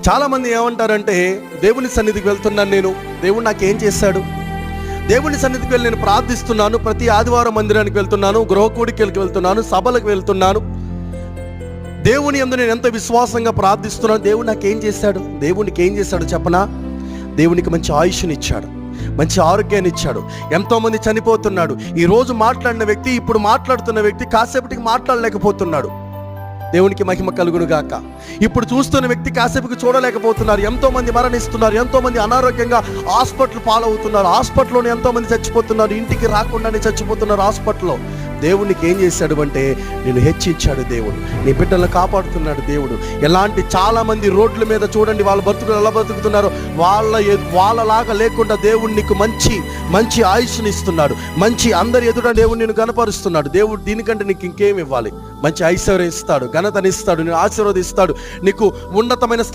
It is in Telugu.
చాలామంది ఏమంటారంటే, దేవుని సన్నిధికి వెళ్తున్నాను నేను, దేవుడు నాకేం చేశాడు? దేవుని సన్నిధికి వెళ్ళి నేను ప్రార్థిస్తున్నాను, ప్రతి ఆదివారం మందిరానికి వెళ్తున్నాను, గృహ కూడికలకు వెళ్తున్నాను, సభలకు వెళ్తున్నాను, దేవుని యందు నేను ఎంత విశ్వాసంగా ప్రార్థిస్తున్నాను, దేవుడు నాకేం చేశాడు? దేవునికి ఏం చేశాడు చెప్పనా? దేవునికి మంచి ఆయుష్నిచ్చాడు, మంచి ఆరోగ్యాన్ని ఇచ్చాడు. ఎంతోమంది చనిపోతున్నాడు. ఈరోజు మాట్లాడిన వ్యక్తి, ఇప్పుడు మాట్లాడుతున్న వ్యక్తి కాసేపటికి మాట్లాడలేకపోతున్నాడు. దేవునికి మహిమ కలుగును గాక. ఇప్పుడు చూస్తున్న వ్యక్తి కాసేపుకి చూడలేకపోతున్నారు. ఎంతోమంది మరణిస్తున్నారు, ఎంతోమంది అనారోగ్యంగా హాస్పిటల్ పాలవుతున్నారు, హాస్పిటల్లోనే ఎంతోమంది చచ్చిపోతున్నారు, ఇంటికి రాకుండానే చచ్చిపోతున్నారు హాస్పిటల్లో. దేవునికి ఏం చేశాడు అంటే, నేను హెచ్చించాడు దేవుడు, నీ బిడ్డలను కాపాడుతున్నాడు దేవుడు. ఎలాంటి చాలామంది రోడ్ల మీద చూడండి, వాళ్ళ బ్రతుకులు ఎలా బ్రతుకుతున్నారు, వాళ్ళలాగా లేకుండా దేవుడు నీకు మంచి ఆయుష్ని ఇస్తున్నాడు, మంచి అందరి ఎదుట దేవుడు నేను గణపరుస్తున్నాడు. దేవుడు దీనికంటే నీకు ఇంకేం ఇవ్వాలి? మంచి ఐశ్వర్యం ఇస్తాడు, ఘనతనిస్తాడు, నేను ఆశీర్వదిస్తాడు, నీకు ఉన్నతమైన స్థలం